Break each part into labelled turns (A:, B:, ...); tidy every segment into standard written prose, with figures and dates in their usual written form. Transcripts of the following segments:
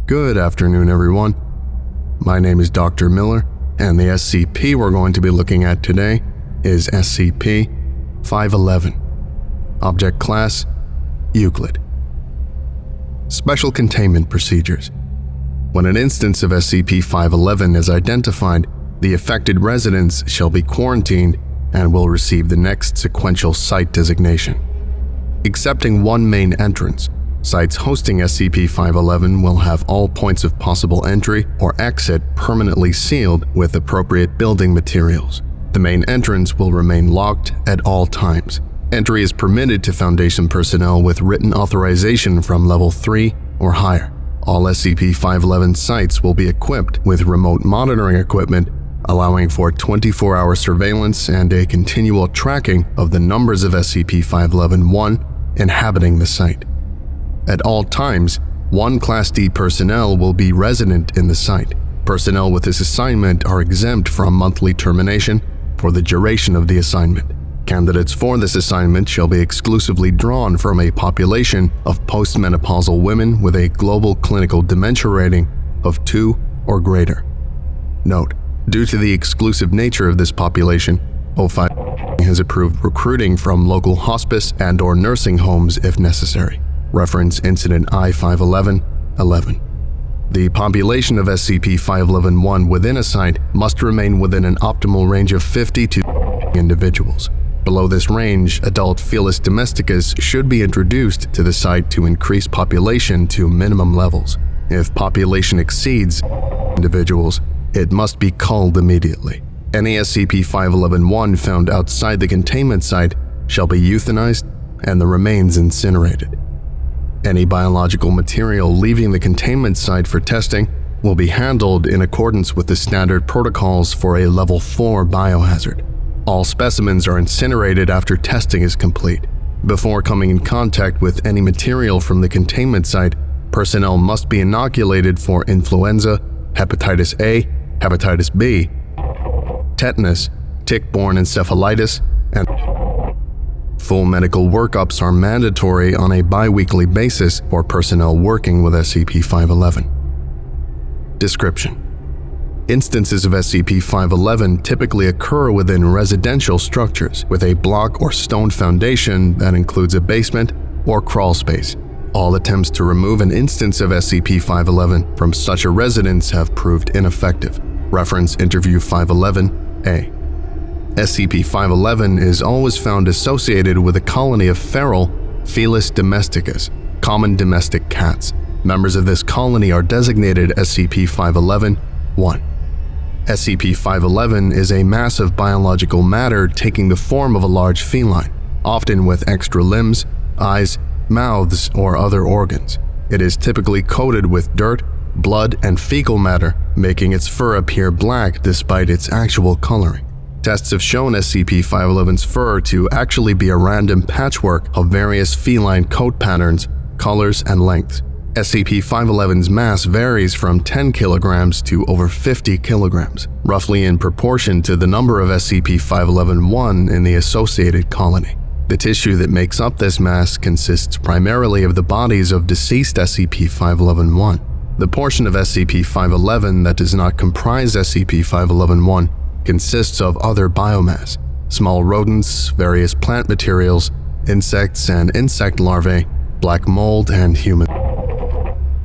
A: Good afternoon, everyone. My name is Dr. Miller, and the SCP we're going to be looking at today is SCP-511. Object Class: Euclid. Special Containment Procedures. When an instance of SCP-511 is identified, the affected residents shall be quarantined and will receive the next sequential site designation. Excepting one main entrance, sites hosting SCP-511 will have all points of possible entry or exit permanently sealed with appropriate building materials. The main entrance will remain locked at all times. Entry is permitted to Foundation personnel with written authorization from Level 3 or higher. All SCP-511 sites will be equipped with remote monitoring equipment, allowing for 24-hour surveillance and a continual tracking of the numbers of SCP-511-1 inhabiting the site. At all times, one Class D personnel will be resident in the site. Personnel with this assignment are exempt from monthly termination for the duration of the assignment. Candidates for this assignment shall be exclusively drawn from a population of postmenopausal women with a global clinical dementia rating of 2 or greater. Note: due to the exclusive nature of this population, O5 has approved recruiting from local hospice and/or nursing homes if necessary. Reference Incident I-511-11. The population of SCP-511-1 within a site must remain within an optimal range of 50 to individuals. Below this range, adult Felis domesticus should be introduced to the site to increase population to minimum levels. If population exceeds individuals, it must be culled immediately. Any SCP-511-1 found outside the containment site shall be euthanized and the remains incinerated. Any biological material leaving the containment site for testing will be handled in accordance with the standard protocols for a Level 4 biohazard. All specimens are incinerated after testing is complete. Before coming in contact with any material from the containment site, personnel must be inoculated for influenza, hepatitis A, hepatitis B, tetanus, tick-borne encephalitis, and full medical workups are mandatory on a bi-weekly basis for personnel working with SCP-511. Description: instances of SCP-511 typically occur within residential structures with a block or stone foundation that includes a basement or crawl space. All attempts to remove an instance of SCP-511 from such a residence have proved ineffective. Reference Interview 511-A. SCP-511 is always found associated with a colony of feral Felis domesticus, common domestic cats. Members of this colony are designated SCP-511-1. SCP-511 is a mass of biological matter taking the form of a large feline, often with extra limbs, eyes, mouths, or other organs. It is typically coated with dirt, blood, and fecal matter, making its fur appear black despite its actual coloring. Tests have shown SCP-511's fur to actually be a random patchwork of various feline coat patterns, colors, and lengths. SCP-511's mass varies from 10 kilograms to over 50 kilograms, roughly in proportion to the number of SCP-511-1 in the associated colony. The tissue that makes up this mass consists primarily of the bodies of deceased SCP-511-1. The portion of SCP-511 that does not comprise SCP-511-1 consists of other biomass: small rodents, various plant materials, insects and insect larvae, black mold, and human.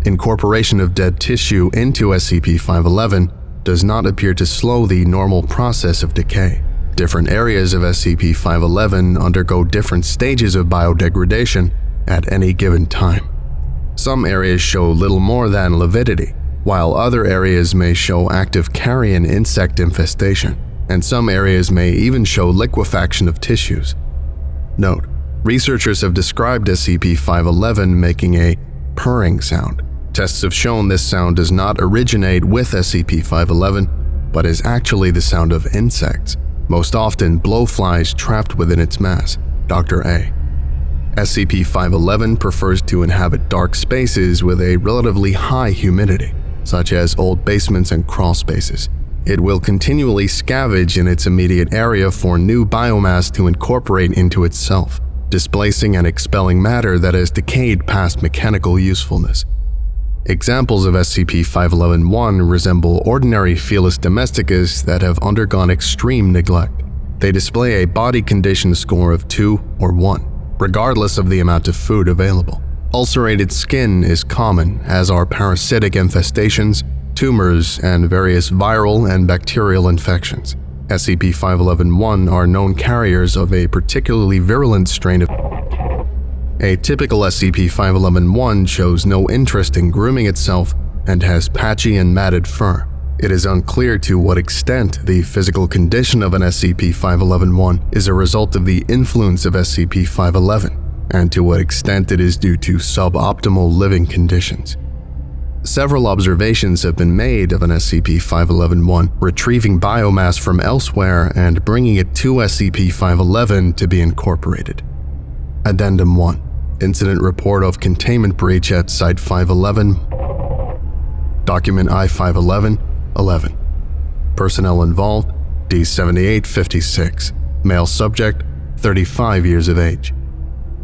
A: Incorporation of dead tissue into SCP-511 does not appear to slow the normal process of decay. Different areas of SCP-511 undergo different stages of biodegradation at any given time. Some areas show little more than lividity, while other areas may show active carrion insect infestation, and some areas may even show liquefaction of tissues. Note: researchers have described SCP-511 making a purring sound. Tests have shown this sound does not originate with SCP-511, but is actually the sound of insects, most often blowflies trapped within its mass. Dr. A. SCP-511 prefers to inhabit dark spaces with a relatively high humidity, such as old basements and crawl spaces. It will continually scavenge in its immediate area for new biomass to incorporate into itself, displacing and expelling matter that has decayed past mechanical usefulness. Examples of SCP-511-1 resemble ordinary Felis domesticus that have undergone extreme neglect. They display a body condition score of 2 or 1, regardless of the amount of food available. Ulcerated skin is common, as are parasitic infestations, tumors, and various viral and bacterial infections. SCP-511-1 are known carriers of a particularly virulent strain of. A typical SCP-511-1 shows no interest in grooming itself and has patchy and matted fur. It is unclear to what extent the physical condition of an SCP-511-1 is a result of the influence of SCP-511, and to what extent it is due to suboptimal living conditions. Several observations have been made of an SCP-511-1 retrieving biomass from elsewhere and bringing it to SCP-511 to be incorporated. Addendum I. Incident Report of Containment Breach at Site-511. Document I-511-11. Personnel involved, D-7856. Male subject, 35 years of age.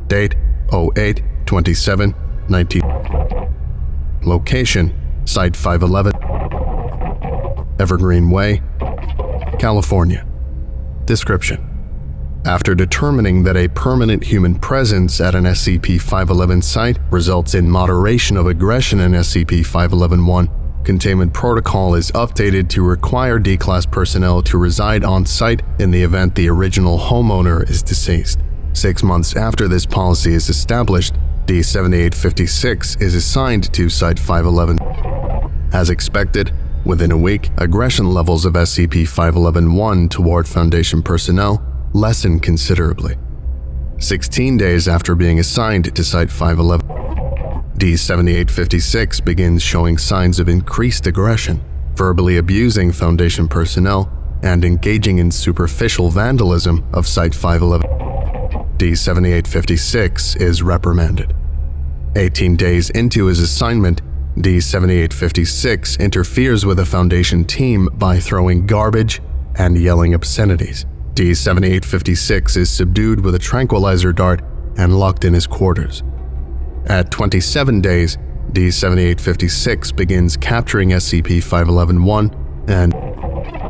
A: Date, 08/27/19. Location, Site-511, Evergreen Way, California. Description: after determining that a permanent human presence at an SCP-511 site results in moderation of aggression in SCP-511-1, Containment Protocol is updated to require D-Class personnel to reside on site in the event the original homeowner is deceased. 6 months after this policy is established, D-7856 is assigned to Site-511. As expected, within a week, aggression levels of SCP-511-1 toward Foundation personnel lessen considerably. 16 days after being assigned to Site-511, D-7856 begins showing signs of increased aggression, verbally abusing Foundation personnel and engaging in superficial vandalism of Site-511. D-7856 is reprimanded. 18 days into his assignment, D-7856 interferes with the Foundation team by throwing garbage and yelling obscenities. D-7856 is subdued with a tranquilizer dart and locked in his quarters. At 27 days, D-7856 begins capturing SCP-511-1 and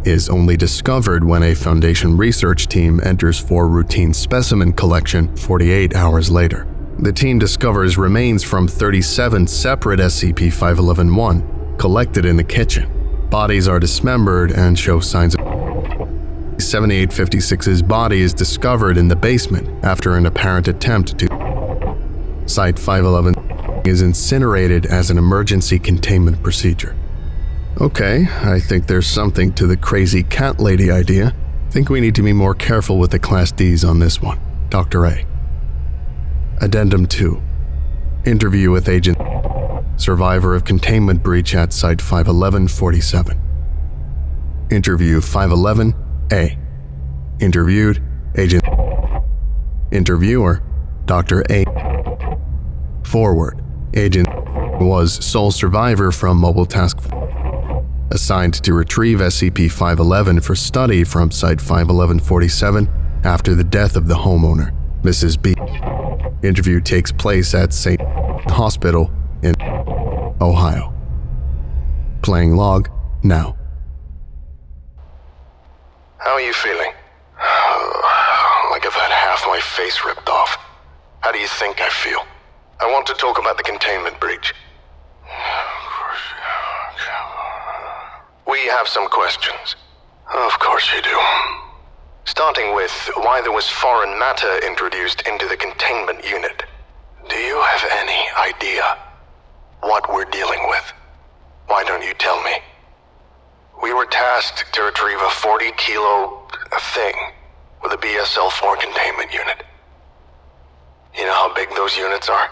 A: is only discovered when a Foundation research team enters for routine specimen collection 48 hours later. The team discovers remains from 37 separate SCP-511-1 collected in the kitchen. Bodies are dismembered and show signs of. 7856's body is discovered in the basement after an apparent attempt to. Site-511 is incinerated as an emergency containment procedure. Okay, I think there's something to the crazy cat lady idea. Think we need to be more careful with the Class Ds on this one. Dr. A. Addendum II. Interview with Agent Survivor of Containment Breach at Site-511-47. Interview 511-A. Interviewed, Agent Interviewer, Dr. A. Forward. Agent was sole survivor from Mobile Task Force. Assigned to retrieve SCP-511 for study from Site-511-47 after the death of the homeowner, Mrs. B. Interview takes place at St. Hospital in Ohio. Playing log now.
B: How are you feeling? Like I've had half my face ripped off. How do you think I feel? I want to talk about the containment breach. We have some questions. Of course you do. Starting with why there was foreign matter introduced into the containment unit. Do you have any idea what we're dealing with? Why don't you tell me? We were tasked to retrieve a 40-kilo thing with a BSL-4 containment unit. You know how big those units are?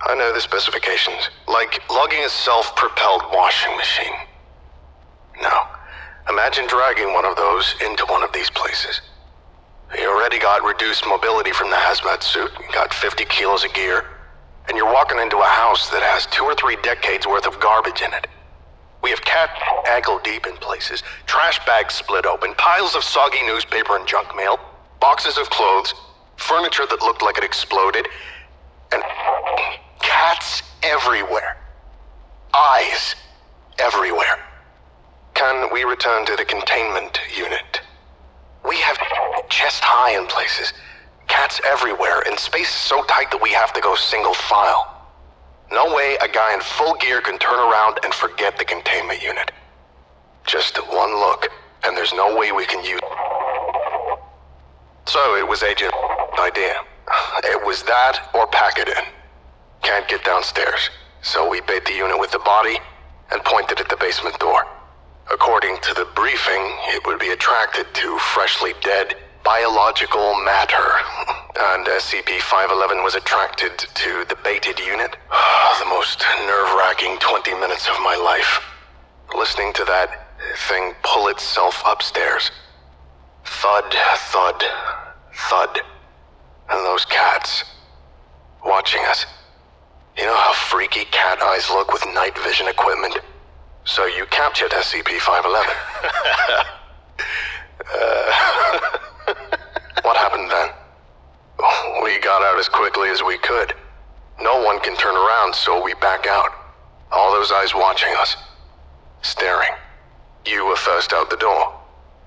B: I know the specifications. Like lugging a self-propelled washing machine. Now, imagine dragging one of those into one of these places. You already got reduced mobility from the hazmat suit, you got 50 kilos of gear, and you're walking into a house that has 2 or 3 decades worth of garbage in it. We have cat ankle deep in places, trash bags split open, piles of soggy newspaper and junk mail, boxes of clothes, furniture that looked like it exploded, and cats everywhere. eyes everywhere. Can we return to the containment unit? We have chest high in places, cats everywhere, and space is so tight that we have to go single file. No way a guy in full gear can turn around and forget the containment unit. Just one look, and there's no way we can use... So it was Agent idea. It was that or pack it in. Can't get downstairs, so we bait the unit with the body and pointed at the basement door. According to the briefing, it would be attracted to freshly dead biological matter, and SCP-511 was attracted to the baited unit. The most nerve-wracking 20 minutes of my life. Listening to that thing pull itself upstairs. Thud, thud, thud. And those cats watching us. You know how freaky cat eyes look with night vision equipment? So you captured SCP-511. What happened then? We got out as quickly as we could. No one can turn around, so we back out. All those eyes watching us. Staring. You were first out the door.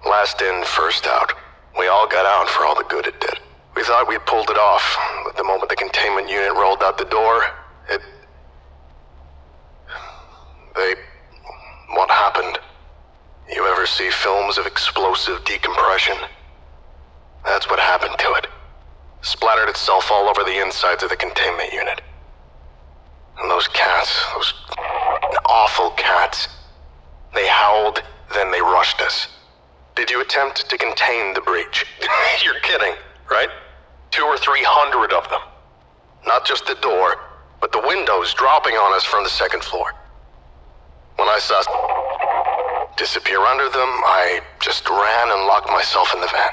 B: Last in, first out. We all got out for all the good it did. We thought we'd pulled it off, but the moment the containment unit rolled out the door, What happened? You ever see films of explosive decompression? That's what happened to it. Splattered itself all over the insides of the containment unit. And those cats, those awful cats, they howled, then they rushed us. Did you attempt to contain the breach? You're kidding, right? 200 or 300 of them. Not just the door, but the windows dropping on us from the second floor. When I saw disappear under them, I just ran and locked myself in the van.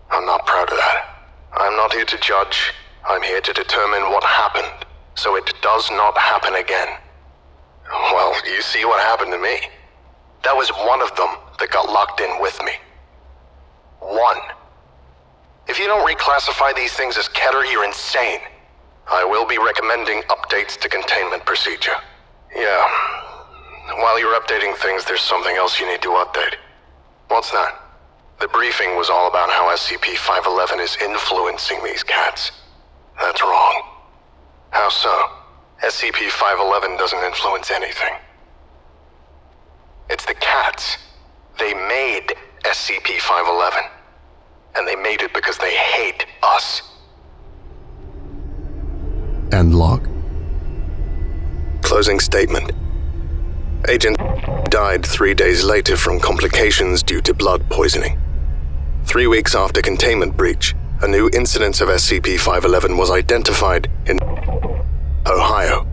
B: I'm not proud of that. I'm not here to judge. I'm here to determine what happened, so it does not happen again. Well, you see what happened to me. That was one of them that got locked in with me. One. If you don't reclassify these things as Keter, you're insane. I will be recommending updates to containment procedure. Yeah. While you're updating things, there's something else you need to update. What's that? The briefing was all about how SCP-511 is influencing these cats. That's wrong. How so? SCP-511 doesn't influence anything. It's the cats. They made SCP-511. And they made it because they hate us.
A: End log.
B: Closing statement. Agent died 3 days later from complications due to blood poisoning. 3 weeks after containment breach, a new incidence of SCP-511 was identified in Ohio,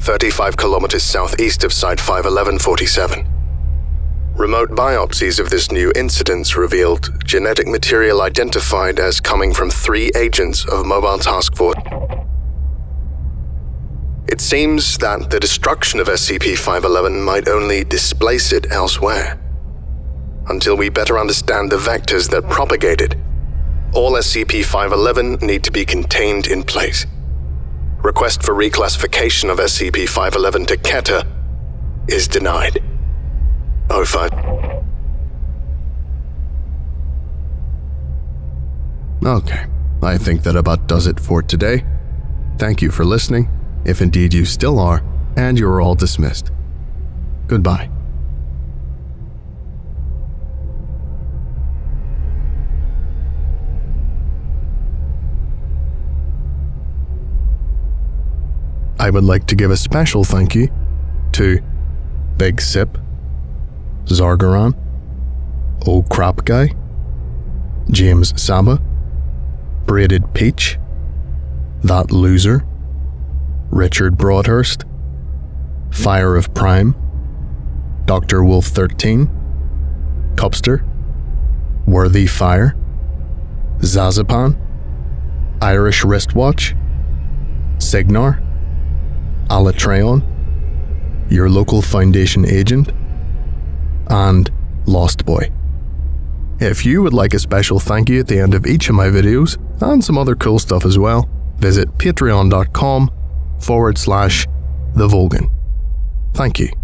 B: 35 kilometers southeast of Site 511-47. Remote biopsies of this new incidence revealed genetic material identified as coming from 3 agents of Mobile Task Force. It seems that the destruction of SCP-511 might only displace it elsewhere. Until we better understand the vectors that propagate it, all SCP-511 need to be contained in place. Request for reclassification of SCP-511 to Keter is denied. 05.
A: Okay, I think that about does it for today. Thank you for listening, if indeed you still are, and you are all dismissed. Goodbye. I would like to give a special thank you to Big Sip, Zargaron, Old Crop Guy, James Saba, Braided Peach, That Loser, Richard Broadhurst, Fire of Prime, Dr. Wolf 13, Cupster, Worthy Fire, Zazapan, Irish Wristwatch, Signar, Alatreon, Your Local Foundation Agent, and Lost Boy. If you would like a special thank you at the end of each of my videos, and some other cool stuff as well, visit patreon.com/TheVolgun. Thank you.